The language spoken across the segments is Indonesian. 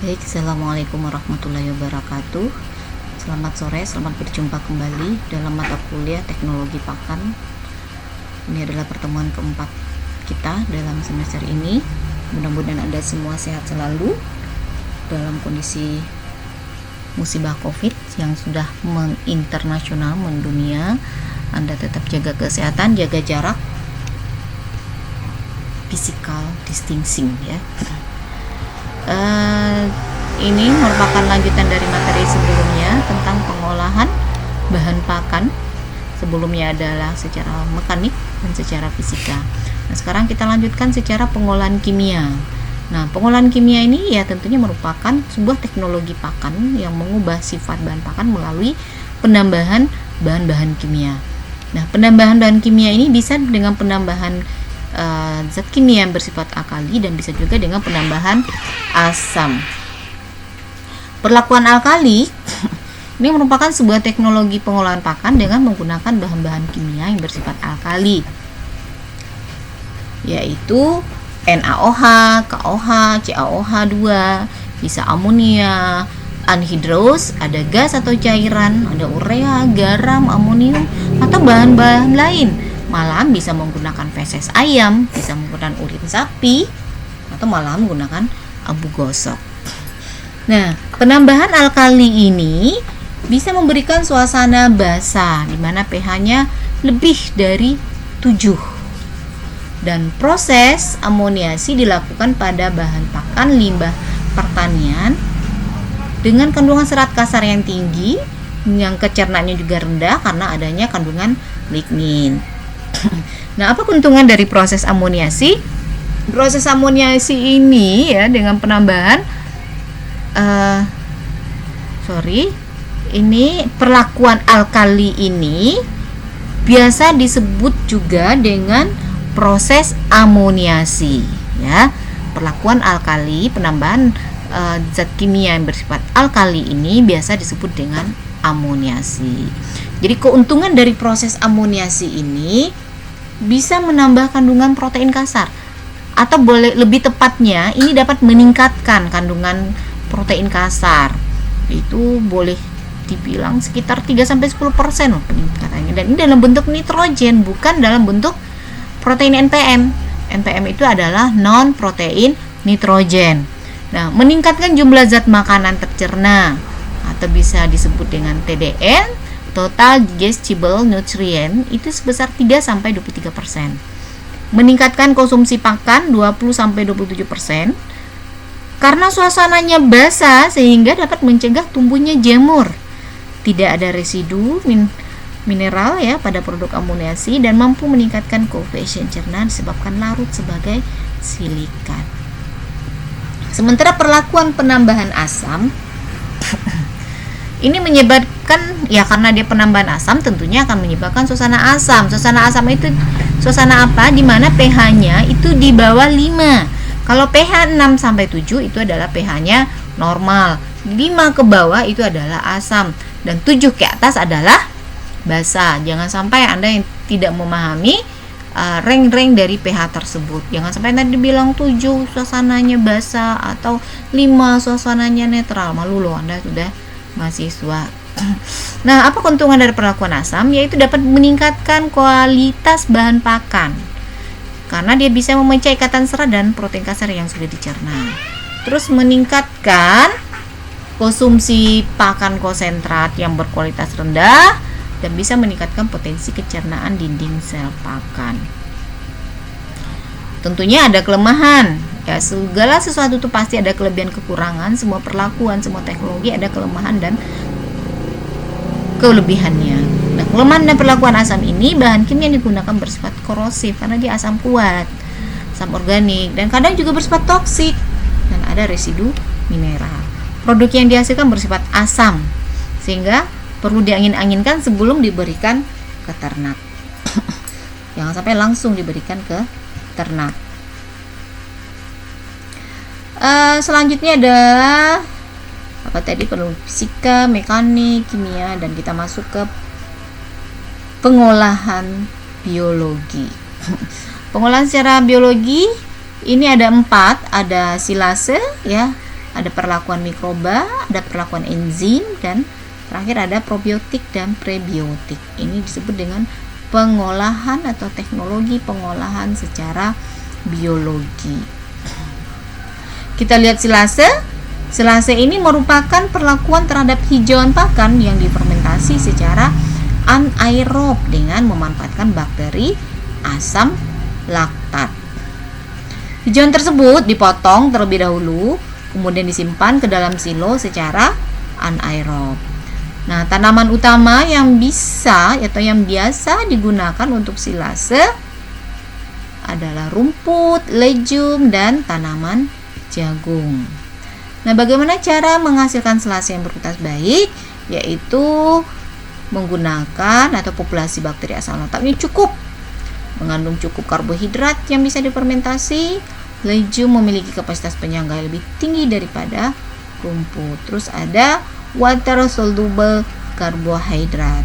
Baik, Assalamualaikum warahmatullahi wabarakatuh. Selamat sore, selamat berjumpa kembali dalam mata kuliah Teknologi Pakan. Ini adalah pertemuan keempat kita dalam semester ini. Mudah-mudahan Anda semua sehat selalu dalam kondisi musibah COVID yang sudah menginternasional, mendunia. Anda tetap jaga kesehatan, jaga jarak, physical distancing ya. Ini merupakan lanjutan dari materi sebelumnya tentang pengolahan bahan pakan. Sebelumnya adalah secara mekanik dan secara fisika. Nah, sekarang kita lanjutkan secara pengolahan kimia. Nah, pengolahan kimia ini ya tentunya merupakan sebuah teknologi pakan yang mengubah sifat bahan pakan melalui penambahan bahan-bahan kimia. Nah, penambahan bahan kimia ini bisa dengan penambahan zat kimia yang bersifat alkali dan bisa juga dengan penambahan asam. Perlakuan alkali ini merupakan sebuah teknologi pengolahan pakan dengan menggunakan bahan-bahan kimia yang bersifat alkali, yaitu NaOH, KOH, CaOH2, bisa amonia, anhidrous, ada gas atau cairan, ada urea, garam, amonium, atau bahan-bahan lain. Malah bisa menggunakan feses ayam, bisa menggunakan urin sapi, atau malah menggunakan abu gosok. Nah, penambahan alkali ini bisa memberikan suasana basah di mana pH-nya lebih dari 7. Dan proses amoniasi dilakukan pada bahan pakan limbah pertanian dengan kandungan serat kasar yang tinggi, yang kecernaannya juga rendah karena adanya kandungan lignin. Nah, apa keuntungan dari proses amoniasi? Proses amoniasi ini ya dengan penambahan perlakuan alkali ini biasa disebut juga dengan proses amoniasi ya. Perlakuan alkali, penambahan zat kimia yang bersifat alkali ini biasa disebut dengan amoniasi. Jadi keuntungan dari proses amoniasi ini bisa menambah kandungan protein kasar, atau boleh lebih tepatnya ini dapat meningkatkan kandungan protein kasar. Itu boleh dibilang sekitar 3-10% loh peningkatannya, dan ini dalam bentuk nitrogen, bukan dalam bentuk protein NPM. NPM itu adalah non protein nitrogen. Nah, meningkatkan jumlah zat makanan tercerna atau bisa disebut dengan TDN, total digestible nutrient, itu sebesar 3-23%. Meningkatkan konsumsi pakan 20-27%. Karena suasananya basah sehingga dapat mencegah tumbuhnya jamur. Tidak ada residu mineral ya pada produk amoniasi dan mampu meningkatkan koefisien cerna disebabkan larut sebagai silikat. Sementara perlakuan penambahan asam ini menyebabkan ya, karena dia penambahan asam tentunya akan menyebabkan suasana asam. Suasana asam itu suasana apa? Di mana pH-nya itu di bawah 5. Kalau pH 6-7 itu adalah pH-nya normal. 5 ke bawah itu adalah asam dan 7 ke atas adalah basa. Jangan sampai Anda yang tidak memahami rank-rank dari pH tersebut. Jangan sampai tadi bilang 7 suasananya basa atau 5 suasananya netral. Malu loh, Anda sudah mahasiswa. Nah, apa keuntungan dari perlakuan asam? Yaitu dapat meningkatkan kualitas bahan pakan karena dia bisa memecah ikatan serat dan protein kasar yang sudah dicerna. Terus meningkatkan konsumsi pakan konsentrat yang berkualitas rendah dan bisa meningkatkan potensi kecernaan dinding sel pakan. Tentunya ada kelemahan. Ya, segala sesuatu itu pasti ada kelebihan kekurangan. Semua perlakuan, semua teknologi ada kelemahan dan kelebihannya. Nah, kelemahan dan perlakuan asam ini, bahan kimia yang digunakan bersifat korosif karena dia asam kuat, asam organik, dan kadang juga bersifat toksik dan ada residu mineral. Produk yang dihasilkan bersifat asam sehingga perlu diangin-anginkan sebelum diberikan ke ternak. Jangan sampai langsung diberikan ke ternak. Selanjutnya adalah apa tadi, perlu fisika, mekanik, kimia, dan kita masuk ke pengolahan biologi. Pengolahan secara biologi ini ada 4, ada silase ya, ada perlakuan mikroba, ada perlakuan enzim, dan terakhir ada probiotik dan prebiotik. Ini disebut dengan pengolahan atau teknologi pengolahan secara biologi. Kita lihat silase. Silase ini merupakan perlakuan terhadap hijauan pakan yang difermentasi secara anaerob dengan memanfaatkan bakteri asam laktat. Hijauan tersebut dipotong terlebih dahulu, kemudian disimpan ke dalam silo secara anaerob. Nah, tanaman utama yang bisa atau yang biasa digunakan untuk silase adalah rumput, legume, dan tanaman jagung. Nah, bagaimana cara menghasilkan silase yang berkualitas baik? Yaitu menggunakan atau populasi bakteri asam laktatnya cukup, mengandung cukup karbohidrat yang bisa difermentasi. Legume memiliki kapasitas penyangga yang lebih tinggi daripada rumput. Terus ada water soluble karbohidrat.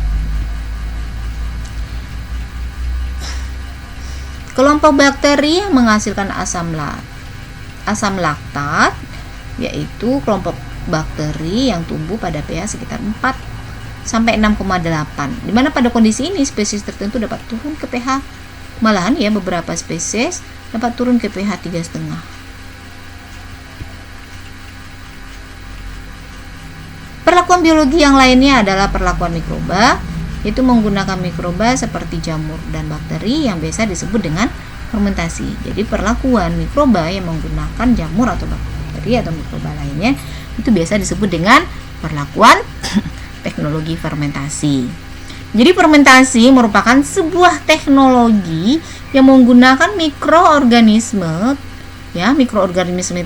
Kelompok bakteri yang menghasilkan asam laktat yaitu kelompok bakteri yang tumbuh pada pH sekitar 4 sampai 6,8. Di mana pada kondisi ini spesies tertentu dapat turun ke pH, malahan ya beberapa spesies dapat turun ke pH 3,5. Perlakuan biologi yang lainnya adalah perlakuan mikroba, yaitu menggunakan mikroba seperti jamur dan bakteri yang biasa disebut dengan fermentasi. Jadi perlakuan mikroba yang menggunakan jamur atau bakteri atau mikroba lainnya itu biasa disebut dengan perlakuan teknologi fermentasi. Jadi fermentasi merupakan sebuah teknologi yang menggunakan mikroorganisme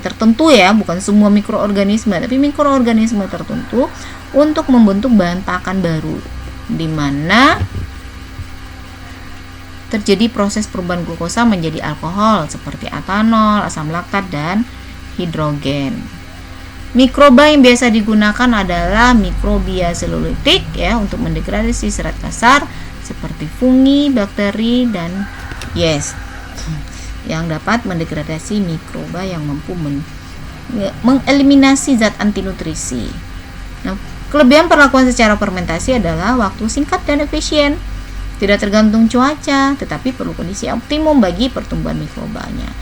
tertentu ya, bukan semua mikroorganisme, tapi mikroorganisme tertentu untuk membentuk bahan pakan baru, di mana terjadi proses perubahan glukosa menjadi alkohol seperti etanol, asam laktat, dan hidrogen. Mikroba yang biasa digunakan adalah mikrobia selulitik ya untuk mendegradasi serat kasar seperti fungi, bakteri, dan yeast yang dapat mendegradasi mikroba yang mampu mengeliminasi zat antinutrisi. Nah, kelebihan perlakuan secara fermentasi adalah waktu singkat dan efisien, tidak tergantung cuaca, tetapi perlu kondisi optimum bagi pertumbuhan mikrobanya.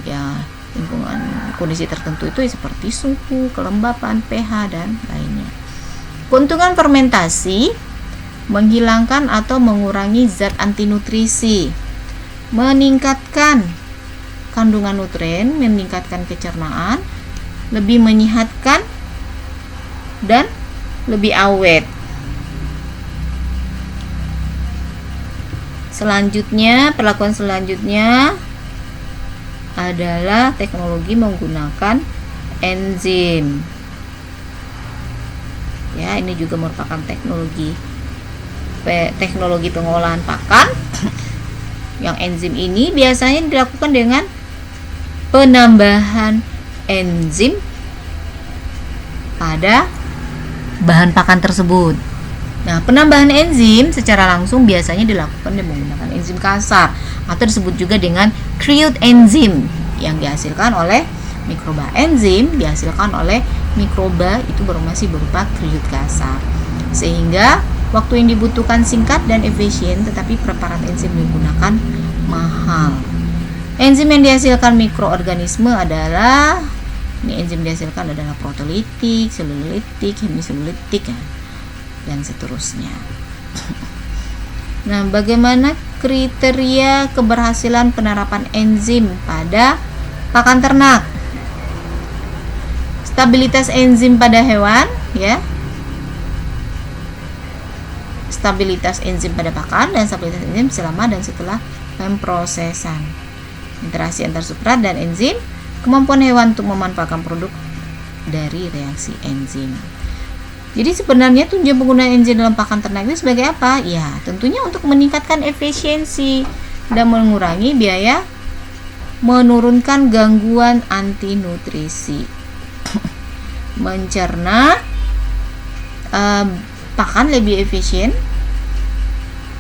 Ya, lingkungan kondisi tertentu itu seperti suhu, kelembapan, pH, dan lainnya. Keuntungan fermentasi menghilangkan atau mengurangi zat antinutrisi, meningkatkan kandungan nutrien, meningkatkan kecernaan, lebih menyehatkan, dan lebih awet. Perlakuan selanjutnya adalah teknologi menggunakan enzim. Ya, ini juga merupakan teknologi pengolahan pakan. Yang enzim ini biasanya dilakukan dengan penambahan enzim pada bahan pakan tersebut. Nah, penambahan enzim secara langsung biasanya dilakukan dengan menggunakan enzim kasar atau disebut juga dengan crude enzim yang dihasilkan oleh mikroba. Enzim dihasilkan oleh mikroba itu masih berupa crude kasar, sehingga waktu yang dibutuhkan singkat dan efisien, tetapi preparat enzim digunakan mahal. Enzim yang dihasilkan mikroorganisme adalah protolitik, selulitik, hemiselulitik, dan seterusnya. Nah, bagaimana kriteria keberhasilan penerapan enzim pada pakan ternak? Stabilitas enzim pada hewan, ya. Stabilitas enzim pada pakan dan stabilitas enzim selama dan setelah pemprosesan. Interaksi antar substrat dan enzim, kemampuan hewan untuk memanfaatkan produk dari reaksi enzim. Jadi sebenarnya tujuan penggunaan enzim dalam pakan ternak itu sebagai apa? Ya, tentunya untuk meningkatkan efisiensi dan mengurangi biaya, menurunkan gangguan antinutrisi, mencerna pakan lebih efisien,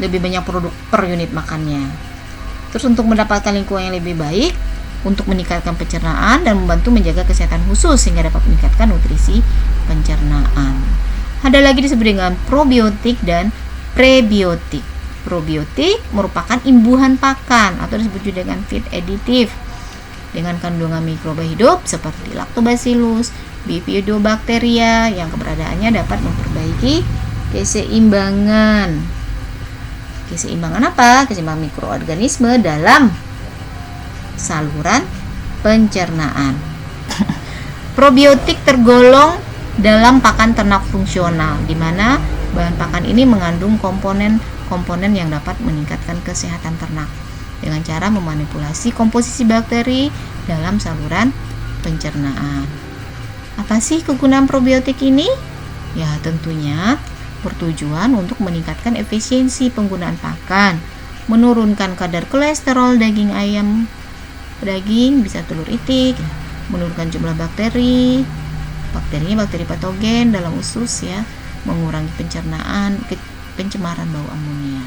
lebih banyak produk per unit makannya. Terus untuk mendapatkan lingkungan yang lebih baik, untuk meningkatkan pencernaan dan membantu menjaga kesehatan khusus sehingga dapat meningkatkan nutrisi pencernaan. Ada lagi disebut dengan probiotik dan prebiotik. Probiotik merupakan imbuhan pakan atau disebut juga dengan feed additive dengan kandungan mikroba hidup seperti Lactobacillus, Bifidobacteria yang keberadaannya dapat memperbaiki keseimbangan. Keseimbangan apa? Keseimbangan mikroorganisme dalam saluran pencernaan. Probiotik tergolong dalam pakan ternak fungsional, di mana bahan pakan ini mengandung komponen-komponen yang dapat meningkatkan kesehatan ternak dengan cara memanipulasi komposisi bakteri dalam saluran pencernaan. Apa sih kegunaan probiotik ini? Ya, tentunya bertujuan untuk meningkatkan efisiensi penggunaan pakan, menurunkan kadar kolesterol daging ayam, daging bisa telur itik, menurunkan jumlah bakteri patogen dalam usus ya, mengurangi pencemaran bau amonia.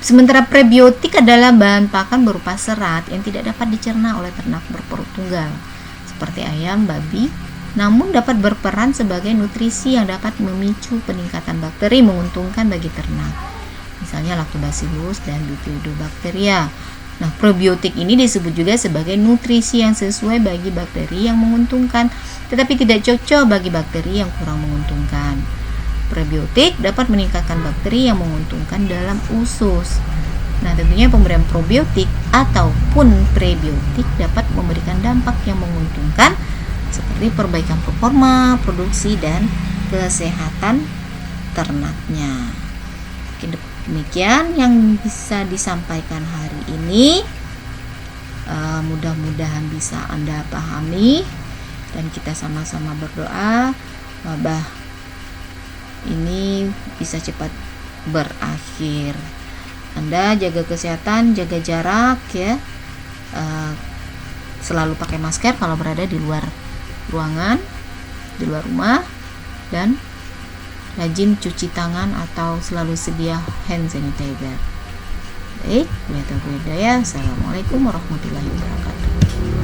Sementara prebiotik adalah bahan pakan berupa serat yang tidak dapat dicerna oleh ternak berperut tunggal seperti ayam, babi, namun dapat berperan sebagai nutrisi yang dapat memicu peningkatan bakteri menguntungkan bagi ternak. Misalnya Lactobacillus dan Bifidobacteria. Nah, probiotik ini disebut juga sebagai nutrisi yang sesuai bagi bakteri yang menguntungkan, tetapi tidak cocok bagi bakteri yang kurang menguntungkan. Prebiotik dapat meningkatkan bakteri yang menguntungkan dalam usus. Nah, tentunya pemberian probiotik ataupun prebiotik dapat memberikan dampak yang menguntungkan seperti perbaikan performa, produksi, dan kesehatan ternaknya. Demikian yang bisa disampaikan hari ini. Mudah-mudahan bisa Anda pahami dan kita sama-sama berdoa wabah ini bisa cepat berakhir. Anda jaga kesehatan, jaga jarak ya. Selalu pakai masker kalau berada di luar ruangan, di luar rumah, dan rajin cuci tangan atau selalu sedia hand sanitizer. Baik, Assalamualaikum warahmatullahi wabarakatuh.